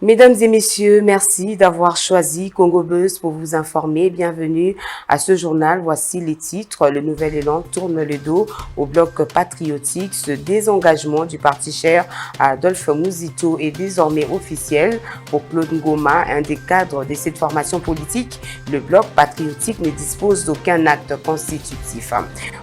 Mesdames et messieurs, merci d'avoir choisi Congo Buzz pour vous informer. Bienvenue à ce journal. Voici les titres. Le nouvel élan tourne le dos au bloc patriotique. Ce désengagement du parti cher à Adolphe Muzito est désormais officiel. Pour Claude Ngoma, un des cadres de cette formation politique, le bloc patriotique ne dispose d'aucun acte constitutif.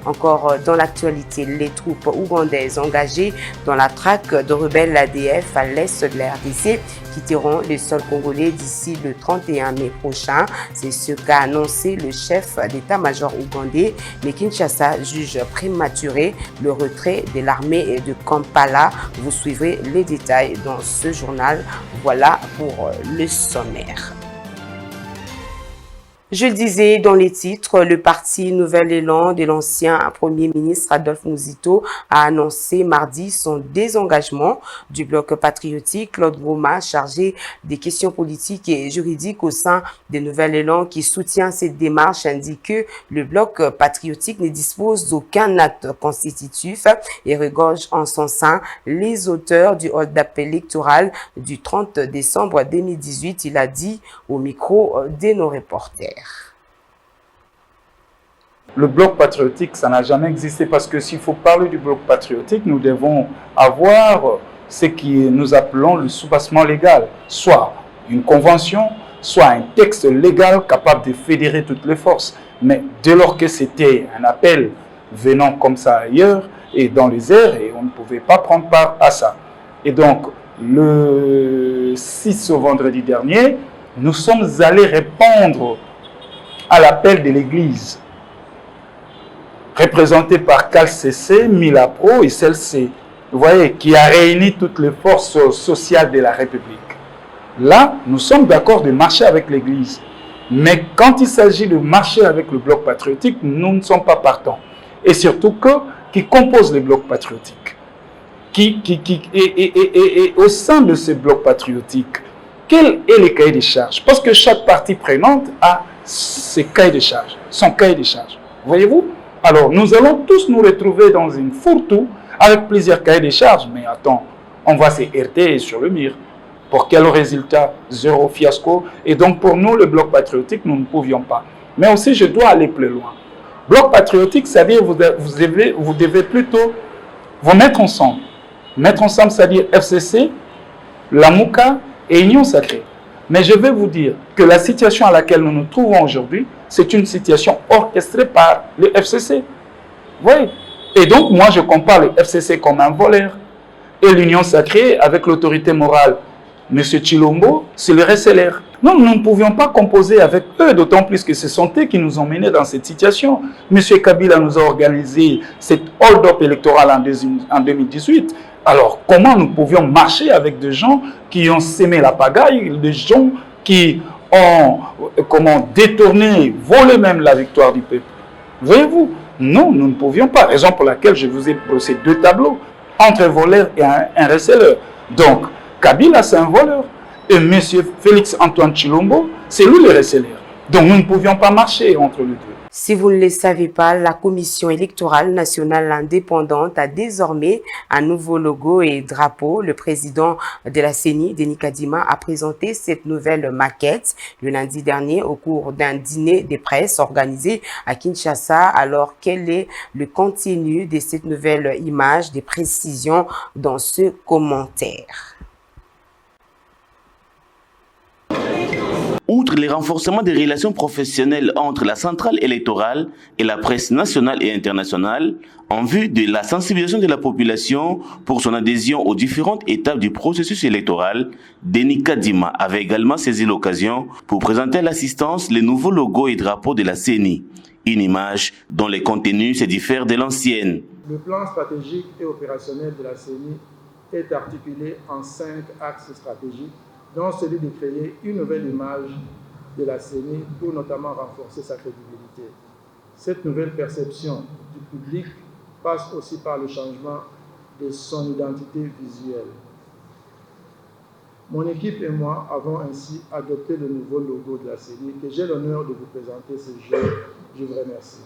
Encore dans l'actualité, les troupes ougandaises engagées dans la traque de rebelles l'ADF à l'est de la RDC quitteront les sols congolais d'ici le 31 mai prochain. C'est ce qu'a annoncé le chef d'état-major ougandais, mais Kinshasa juge prématuré le retrait de l'armée de Kampala. Vous suivrez les détails dans ce journal. Voilà pour le sommaire. Je le disais dans les titres, le parti Nouvel Élan de l'ancien Premier ministre Adolphe Muzito a annoncé mardi son désengagement du bloc patriotique. Claude Ngoma, chargé des questions politiques et juridiques au sein de Nouvel Élan qui soutient cette démarche, indique que le bloc patriotique ne dispose d'aucun acte constitutif et regorge en son sein les auteurs du hold-up électoral du 30 décembre 2018. Il a dit au micro de nos reporters. Le bloc patriotique, ça n'a jamais existé parce que s'il faut parler du bloc patriotique, nous devons avoir ce que nous appelons le soubassement légal, soit une convention, soit un texte légal capable de fédérer toutes les forces. Mais dès lors que c'était un appel venant comme ça ailleurs et dans les airs, et on ne pouvait pas prendre part à ça. Et donc, le 6 au vendredi dernier, nous sommes allés répondre à l'appel de l'Église, représenté par CalCC, Milapro et CLC, vous voyez, qui a réuni toutes les forces sociales de la République. Là, nous sommes d'accord de marcher avec l'Église. Mais quand il s'agit de marcher avec le bloc patriotique, nous ne sommes pas partants. Et surtout qui compose le bloc patriotique. Et au sein de ce bloc patriotique, quel est le cahier de charges? Parce que chaque partie prenante a ses cahiers de charges, son cahier de charges. Voyez-vous? Alors, nous allons tous nous retrouver dans une fourre-tout avec plusieurs cahiers de charges. Mais attends, on va se heurter sur le mur. Pour quel résultat? Zéro fiasco. Et donc, pour nous, le bloc patriotique, nous ne pouvions pas. Mais aussi, je dois aller plus loin. Bloc patriotique, c'est-à-dire vous devez plutôt vous mettre ensemble. Mettre ensemble, c'est-à-dire FCC, la Mouka et Union Sacrée. Mais je vais vous dire que la situation à laquelle nous nous trouvons aujourd'hui, c'est une situation orchestrée par le FCC. Vous voyez? Et donc, moi, je compare le FCC comme un voleur. Et l'Union Sacrée, avec l'autorité morale, M. Chilombo, c'est le RSLR. Non, nous ne pouvions pas composer avec eux, d'autant plus que ce sont eux qui nous ont menés dans cette situation. M. Kabila nous a organisé cette hold-up électorale en 2018. Alors, comment nous pouvions marcher avec des gens qui ont sémé la pagaille, des gens qui ont détourné, volé même la victoire du peuple? Voyez-vous? Non, nous ne pouvions pas. Raison pour laquelle je vous ai brossé deux tableaux, entre un voleur et un receleur. Donc, Kabila, c'est un voleur. Et M. Félix Antoine Chilombo, c'est lui le receleur. Donc, nous ne pouvions pas marcher entre les deux. Si vous ne le savez pas, la Commission électorale nationale indépendante a désormais un nouveau logo et drapeau. Le président de la CENI, Denis Kadima, a présenté cette nouvelle maquette le lundi dernier au cours d'un dîner de presse organisé à Kinshasa. Alors, quel est le contenu de cette nouvelle image? Des précisions dans ce commentaire. Outre les renforcements des relations professionnelles entre la centrale électorale et la presse nationale et internationale, en vue de la sensibilisation de la population pour son adhésion aux différentes étapes du processus électoral, Denis Kadima avait également saisi l'occasion pour présenter à l'assistance les nouveaux logos et drapeaux de la CENI, une image dont les contenus se diffèrent de l'ancienne. Le plan stratégique et opérationnel de la CENI est articulé en 5 axes stratégiques, dont celui de créer une nouvelle image de la CENI pour notamment renforcer sa crédibilité. Cette nouvelle perception du public passe aussi par le changement de son identité visuelle. Mon équipe et moi avons ainsi adopté le nouveau logo de la CENI que j'ai l'honneur de vous présenter ce jour. Je vous remercie.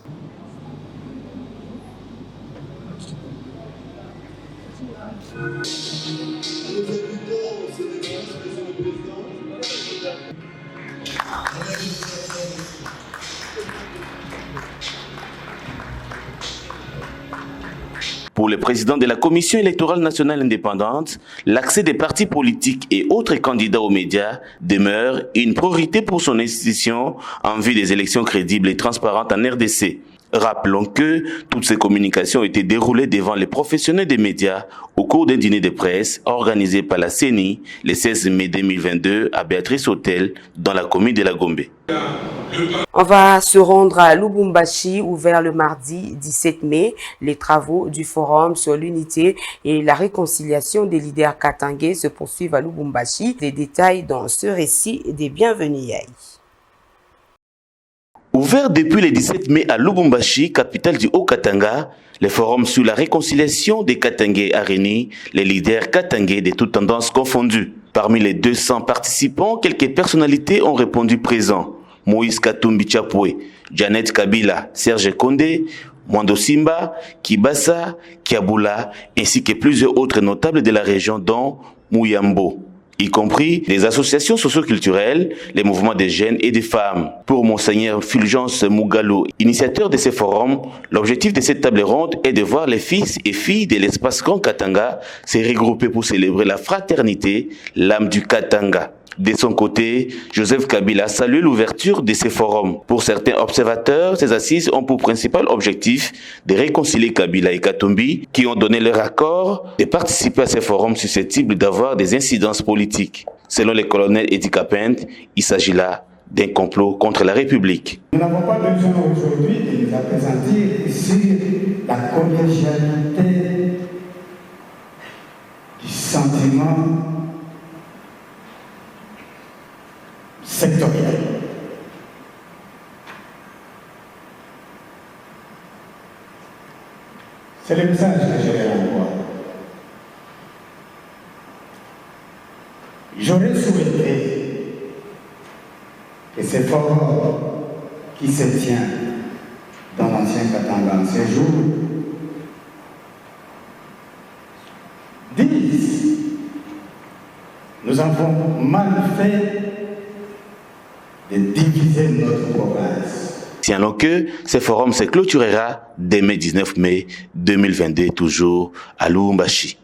Nous invitons, c'est le président Pour le président de la Commission électorale nationale indépendante, l'accès des partis politiques et autres candidats aux médias demeure une priorité pour son institution en vue des élections crédibles et transparentes en RDC. Rappelons que toutes ces communications ont été déroulées devant les professionnels des médias au cours d'un dîner de presse organisé par la CENI le 16 mai 2022 à Béatrice Hôtel dans la commune de la Gombe. On va se rendre à Lubumbashi, ouvert le mardi 17 mai. Les travaux du Forum sur l'unité et la réconciliation des leaders katangais se poursuivent à Lubumbashi. Des détails dans ce récit des bienvenus Yaï. Ouvert depuis le 17 mai à Lubumbashi, capitale du Haut-Katanga, le forum sur la réconciliation des Katangais a réuni les leaders katangais de toutes tendances confondues. Parmi les 200 participants, quelques personnalités ont répondu présents. Moïse Katumbi Chapwe, Janet Kabila, Serge Kondé, Mwando Simba, Kibasa, Kiabula, ainsi que plusieurs autres notables de la région dont Mouyambo, y compris les associations socioculturelles, les mouvements des jeunes et des femmes. Pour Monseigneur Fulgence Mougalo, initiateur de ce forum, l'objectif de cette table ronde est de voir les fils et filles de l'espace Grand Katanga se regrouper pour célébrer la fraternité, l'âme du Katanga. De son côté, Joseph Kabila salue l'ouverture de ces forums. Pour certains observateurs, ces assises ont pour principal objectif de réconcilier Kabila et Katumbi, qui ont donné leur accord de participer à ces forums susceptibles d'avoir des incidences politiques. Selon le colonel Eddie Kapent, il s'agit là d'un complot contre la République. Nous n'avons pas besoin aujourd'hui de nous appesantir sur la collégialité du sentiment sectoriel. C'est le message que je vais envoyer. J'aurais souhaité que ce forum qui se tient dans l'ancien Katanga en ces jours dise: nous avons mal fait de diviser notre province. Signalons que ce forum se clôturera demain 19 mai 2022, toujours à Lubumbashi.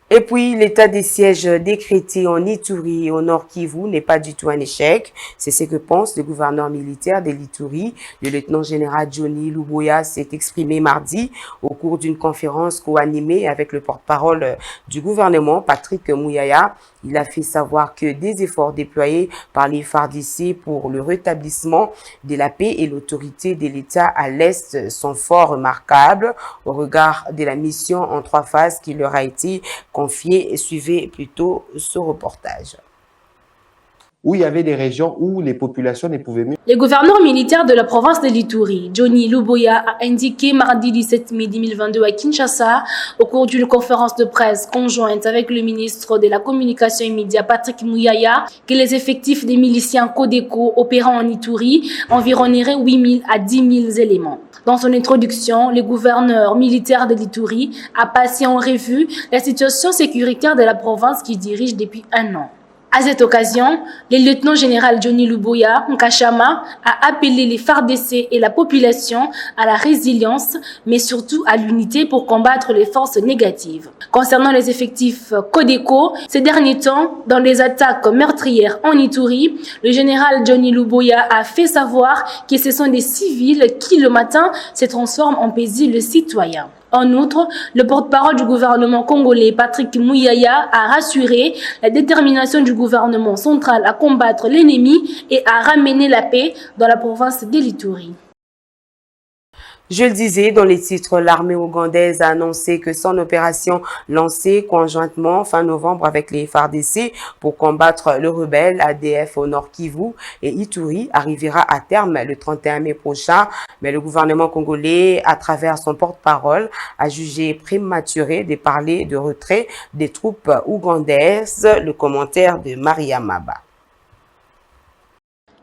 Et puis, l'état des sièges décrété en Ituri et au Nord Kivu n'est pas du tout un échec. C'est ce que pense le gouverneur militaire de l'Ituri. Le lieutenant-général Johnny Luboya s'est exprimé mardi au cours d'une conférence co-animée avec le porte-parole du gouvernement, Patrick Mouyaya. Il a fait savoir que des efforts déployés par les FARDC pour le rétablissement de la paix et l'autorité de l'État à l'Est sont fort remarquables au regard de la mission en 3 phases qui leur a été confiée. Suivez plutôt ce reportage. Où il y avait des régions où les populations ne pouvaient mieux. Le gouverneur militaire de la province de l'Ituri, Johnny Luboya, a indiqué mardi 17 mai 2022 à Kinshasa, au cours d'une conférence de presse conjointe avec le ministre de la Communication et Médias, Patrick Mouyaya, que les effectifs des miliciens Codeco opérant en Ituri environneraient 8 000 à 10 000 éléments. Dans son introduction, le gouverneur militaire de l'Ituri a passé en revue la situation sécuritaire de la province qu'il dirige depuis 1 an. À cette occasion, le lieutenant-général Johnny Luboya Nkashama a appelé les FARDC et la population à la résilience, mais surtout à l'unité pour combattre les forces négatives. Concernant les effectifs Codeco, ces derniers temps, dans les attaques meurtrières en Ituri, le général Johnny Luboya a fait savoir que ce sont des civils qui, le matin, se transforment en paisibles citoyens. En outre, le porte-parole du gouvernement congolais, Patrick Mouyaya, a rassuré la détermination du gouvernement central à combattre l'ennemi et à ramener la paix dans la province de l'Ituri. Je le disais dans les titres, l'armée ougandaise a annoncé que son opération lancée conjointement fin novembre avec les FARDC pour combattre le rebelle ADF au Nord Kivu et Ituri arrivera à terme le 31 mai prochain. Mais le gouvernement congolais, à travers son porte-parole, a jugé prématuré de parler de retrait des troupes ougandaises. Le commentaire de Maria Maba.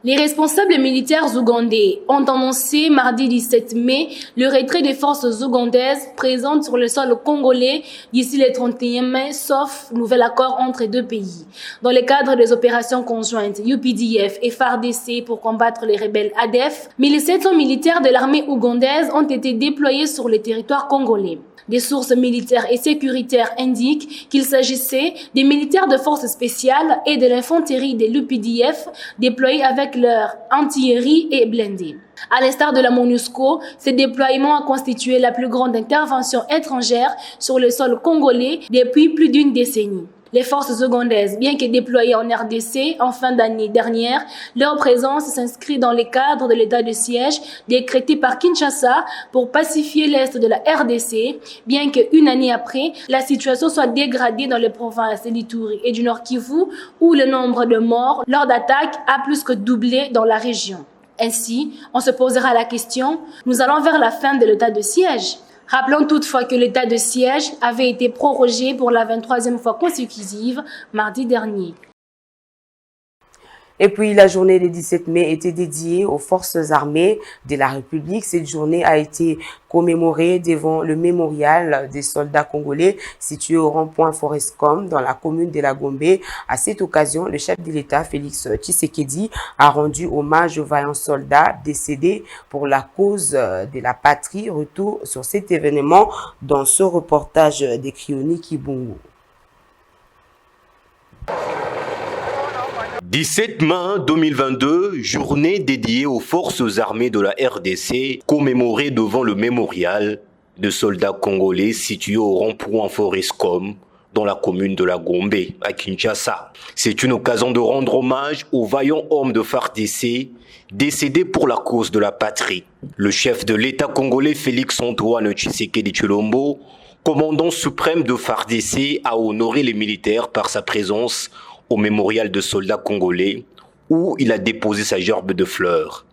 Les responsables militaires ougandais ont annoncé mardi 17 mai le retrait des forces ougandaises présentes sur le sol congolais d'ici le 31 mai, sauf nouvel accord entre les deux pays. Dans le cadre des opérations conjointes UPDF et FARDC pour combattre les rebelles ADF, 1700 militaires de l'armée ougandaise ont été déployés sur le territoire congolais. Des sources militaires et sécuritaires indiquent qu'il s'agissait des militaires de forces spéciales et de l'infanterie de l'UPDF déployés avec leur artillerie et blindés. À l'instar de la MONUSCO, ce déploiement a constitué la plus grande intervention étrangère sur le sol congolais depuis plus d'une décennie. Les forces ougandaises, bien que déployées en RDC en fin d'année dernière, leur présence s'inscrit dans le cadre de l'état de siège décrété par Kinshasa pour pacifier l'est de la RDC, bien qu'une année après, la situation soit dégradée dans les provinces de l'Ituri et du Nord Kivu, où le nombre de morts lors d'attaques a plus que doublé dans la région. Ainsi, on se posera la question, nous allons vers la fin de l'état de siège. Rappelons toutefois que l'état de siège avait été prorogé pour la 23e fois consécutive mardi dernier. Et puis, la journée du 17 mai était dédiée aux forces armées de la République. Cette journée a été commémorée devant le mémorial des soldats congolais situé au rond-point Forescom dans la commune de la Gombe. À cette occasion, le chef de l'État, Félix Tshisekedi, a rendu hommage aux vaillants soldats décédés pour la cause de la patrie. Retour sur cet événement dans ce reportage de Krioni Kibungu. 17 mai 2022, journée dédiée aux forces armées de la RDC, commémorée devant le mémorial de soldats congolais situé au rond-point Forescom dans la commune de la Gombe, à Kinshasa. C'est une occasion de rendre hommage aux vaillants hommes de FARDC décédés pour la cause de la patrie. Le chef de l'État congolais Félix-Antoine Tshisekedi Tshilombo, commandant suprême de FARDC, a honoré les militaires par sa présence au mémorial de soldats congolais, où il a déposé sa gerbe de fleurs.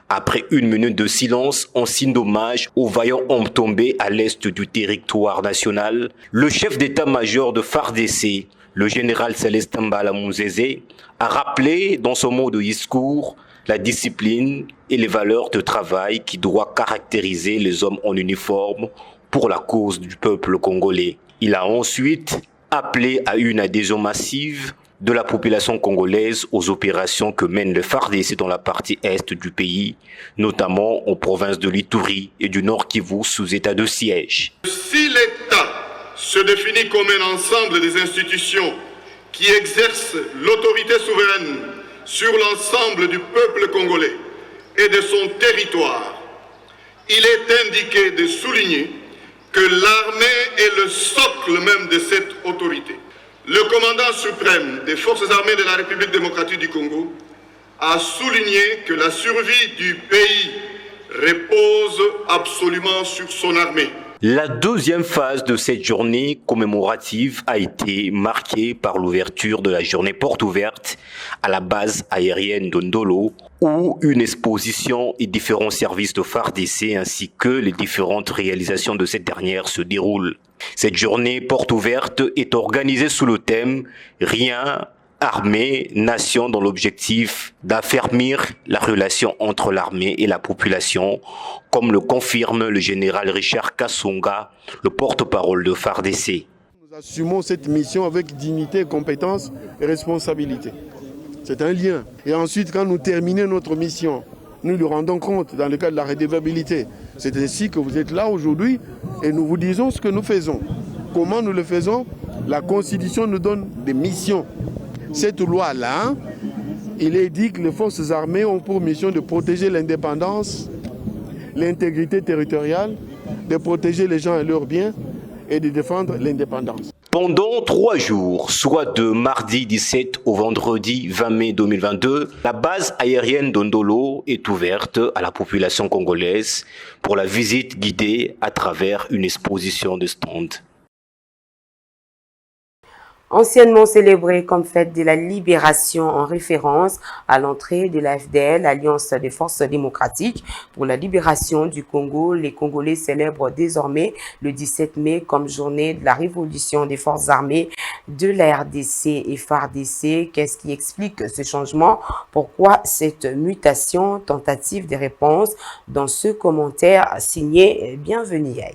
Après une minute de silence en signe d'hommage aux vaillants hommes tombés à l'est du territoire national, le chef d'état-major de FARDC, le général Célestin Mbala Mouzézé, a rappelé dans son mot de discours la discipline et les valeurs de travail qui doivent caractériser les hommes en uniforme pour la cause du peuple congolais. Il a ensuite appelé à une adhésion massive de la population congolaise aux opérations que mène le FARDC dans la partie est du pays, notamment aux provinces de l'Ituri et du Nord Kivu sous état de siège. Si l'État se définit comme un ensemble des institutions qui exercent l'autorité souveraine sur l'ensemble du peuple congolais et de son territoire, il est indiqué de souligner que l'armée est le socle même de cette autorité. Le commandant suprême des forces armées de la République démocratique du Congo a souligné que la survie du pays repose absolument sur son armée. La deuxième phase de cette journée commémorative a été marquée par l'ouverture de la journée porte ouverte à la base aérienne de Ndolo, où une exposition et différents services de FARDC ainsi que les différentes réalisations de cette dernière se déroulent. Cette journée porte ouverte est organisée sous le thème « Rien, armée, nation » dans l'objectif d'affermir la relation entre l'armée et la population, comme le confirme le général Richard Kasonga, le porte-parole de FARDC. Nous assumons cette mission avec dignité, compétence et responsabilité. C'est un lien. Et ensuite, quand nous terminons notre mission, nous nous rendons compte dans le cadre de la redevabilité. C'est ainsi que vous êtes là aujourd'hui et nous vous disons ce que nous faisons. Comment nous le faisons? La Constitution nous donne des missions. Cette loi-là, il est dit que les forces armées ont pour mission de protéger l'indépendance, l'intégrité territoriale, de protéger les gens et leurs biens et de défendre l'indépendance. Pendant 3 jours, soit de mardi 17 au vendredi 20 mai 2022, la base aérienne d'Ondolo est ouverte à la population congolaise pour la visite guidée à travers une exposition de stands. Anciennement célébrée comme fête de la libération en référence à l'entrée de l'AFDL, Alliance des forces démocratiques pour la libération du Congo, les Congolais célèbrent désormais le 17 mai comme journée de la révolution des forces armées de la RDC et FARDC. Qu'est-ce qui explique ce changement? Pourquoi cette mutation? Tentative de réponse dans ce commentaire signé Bienvenue Yaï.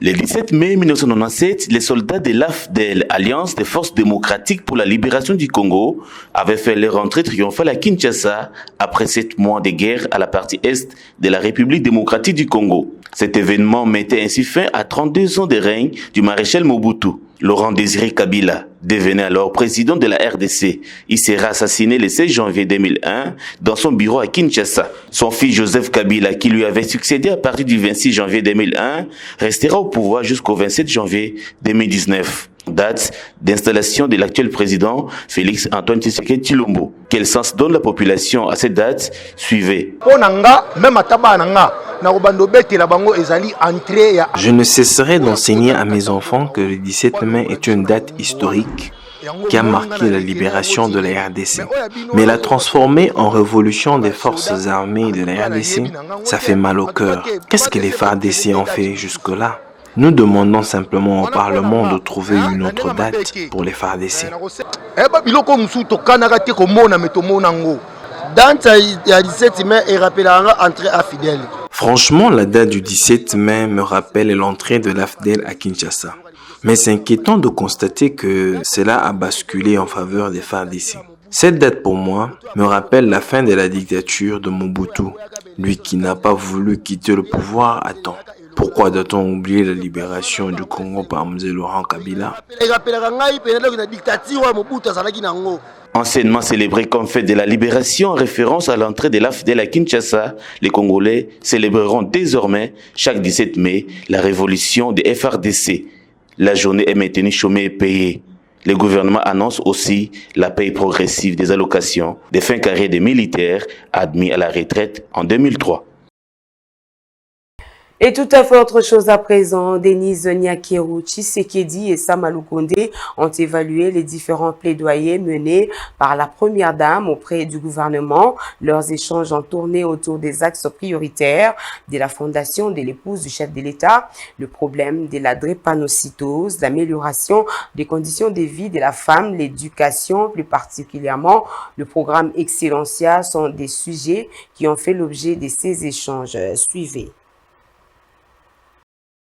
Le 17 mai 1997, les soldats de l'AFDEL, Alliance des forces démocratiques pour la libération du Congo, avaient fait leur entrée triomphale à Kinshasa après 7 mois de guerre à la partie est de la République démocratique du Congo. Cet événement mettait ainsi fin à 32 ans de règne du maréchal Mobutu. Laurent Désiré Kabila devenait alors président de la RDC. Il sera assassiné le 16 janvier 2001 dans son bureau à Kinshasa. Son fils Joseph Kabila, qui lui avait succédé à partir du 26 janvier 2001, restera au pouvoir jusqu'au 27 janvier 2019. Date d'installation de l'actuel président Félix Antoine Tshisekedi Tshilombo. Quel sens donne la population à cette date? Suivez. Je ne cesserai d'enseigner à mes enfants que le 17 mai est une date historique qui a marqué la libération de la RDC. Mais la transformer en révolution des forces armées de la RDC, ça fait mal au cœur. Qu'est-ce que les FARDC ont fait jusque-là? Nous demandons simplement au Parlement de trouver une autre date pour les FARDC. Franchement, la date du 17 mai me rappelle l'entrée de l'AFDEL à Kinshasa. Mais c'est inquiétant de constater que cela a basculé en faveur des FARDC. Cette date pour moi me rappelle la fin de la dictature de Mobutu, lui qui n'a pas voulu quitter le pouvoir à temps. Pourquoi doit-on oublier la libération du Congo par M. Laurent Kabila? Anciennement célébré comme fête de la libération en référence à l'entrée de l'AFDEL à Kinshasa, les Congolais célébreront désormais chaque 17 mai la révolution des FARDC. La journée est maintenue chômée et payée. Le gouvernement annonce aussi la paye progressive des allocations des fins carrées des militaires admis à la retraite en 2003. Et tout à fait autre chose à présent, Denise Nyakeru, Tshisekedi et Sama Lukonde ont évalué les différents plaidoyers menés par la première dame auprès du gouvernement. Leurs échanges ont tourné autour des axes prioritaires de la fondation de l'épouse du chef de l'État, le problème de la drépanocytose, l'amélioration des conditions de vie de la femme, l'éducation, plus particulièrement le programme Excellencia sont des sujets qui ont fait l'objet de ces échanges. Suivez.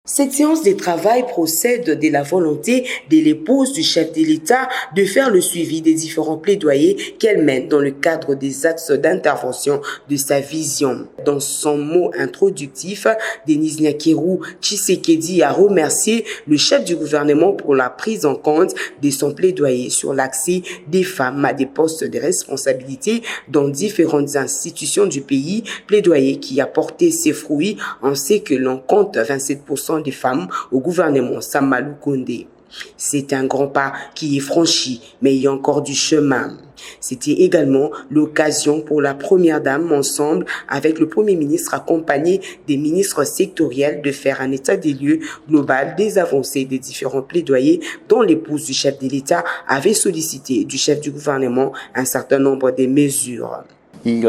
Cette séance de travail procède de la volonté de l'épouse du chef de l'État de faire le suivi des différents plaidoyers qu'elle mène dans le cadre des axes d'intervention de sa vision. Dans son mot introductif, Denise Nyakeru Tshisekedi a remercié le chef du gouvernement pour la prise en compte de son plaidoyer sur l'accès des femmes à des postes de responsabilité dans différentes institutions du pays, plaidoyer qui a porté ses fruits. On sait que l'on compte 27% des femmes au gouvernement Sama Lukonde. C'est un grand pas qui est franchi, mais il y a encore du chemin. C'était également l'occasion pour la première dame, ensemble avec le Premier ministre accompagné des ministres sectoriels, de faire un état des lieux global des avancées des différents plaidoyers dont l'épouse du chef de l'État avait sollicité du chef du gouvernement un certain nombre de mesures. Il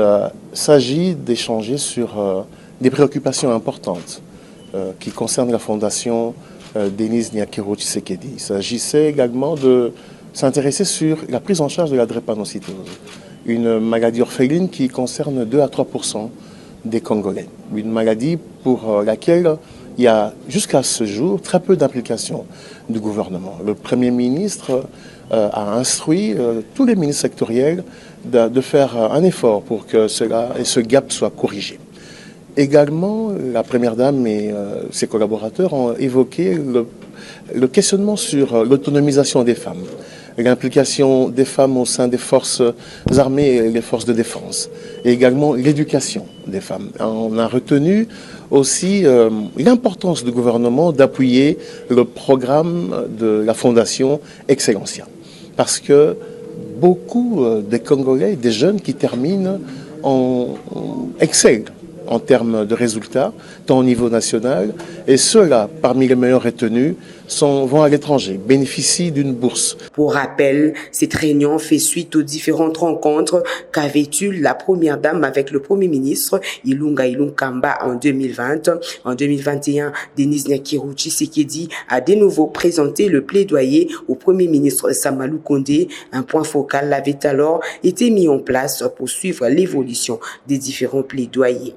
s'agit d'échanger sur des préoccupations importantes qui concernent la fondation Denise Nyakeru Tshisekedi. Il s'agissait également de s'intéresser sur la prise en charge de la drépanocytose, une maladie orpheline qui concerne 2 à 3% des Congolais. Une maladie pour laquelle il y a jusqu'à ce jour très peu d'implication du gouvernement. Le Premier ministre a instruit tous les ministres sectoriels de faire un effort pour que ce gap soit corrigé. Également, la Première Dame et ses collaborateurs ont évoqué le questionnement sur l'autonomisation des femmes, l'implication des femmes au sein des forces armées et les forces de défense, et également l'éducation des femmes. On a retenu aussi l'importance du gouvernement d'appuyer le programme de la fondation Excellencia, parce que beaucoup des Congolais, des jeunes qui terminent, excellent en termes de résultats, tant au niveau national, et ceux-là, parmi les meilleurs retenus, vont à l'étranger, bénéficient d'une bourse. Pour rappel, cette réunion fait suite aux différentes rencontres qu'avait eues la première dame avec le premier ministre Ilunga Ilunkamba en 2020. En 2021, Denise Nyakiro Tshisekedi a de nouveau présenté le plaidoyer au premier ministre Samalou Kondé. Un point focal avait alors été mis en place pour suivre l'évolution des différents plaidoyers.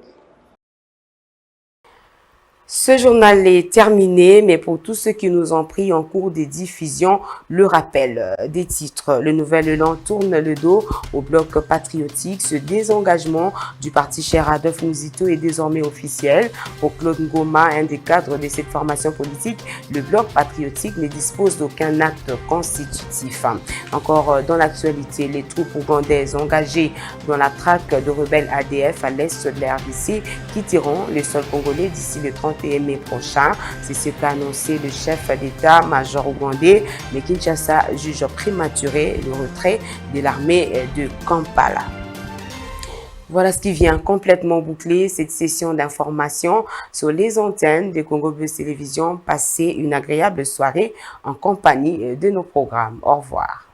Ce journal est terminé, mais pour tous ceux qui nous ont pris en cours des diffusions, le rappel des titres. Le Nouvel Élan tourne le dos au bloc patriotique. Ce désengagement du parti cher Adolphe Muzito est désormais officiel. Pour Claude Ngoma, un des cadres de cette formation politique, le bloc patriotique ne dispose d'aucun acte constitutif. Encore dans l'actualité, les troupes ougandaises engagées dans la traque de rebelles ADF à l'est de la RDC quitteront le sol congolais d'ici le 31 mai prochain. C'est ce qu'a annoncé le chef d'État-major ougandais, mais Kinshasa juge prématuré le retrait de l'armée de Kampala. Voilà ce qui vient complètement boucler cette session d'information sur les antennes de Congo Buzz Télévision. Passez une agréable soirée en compagnie de nos programmes. Au revoir.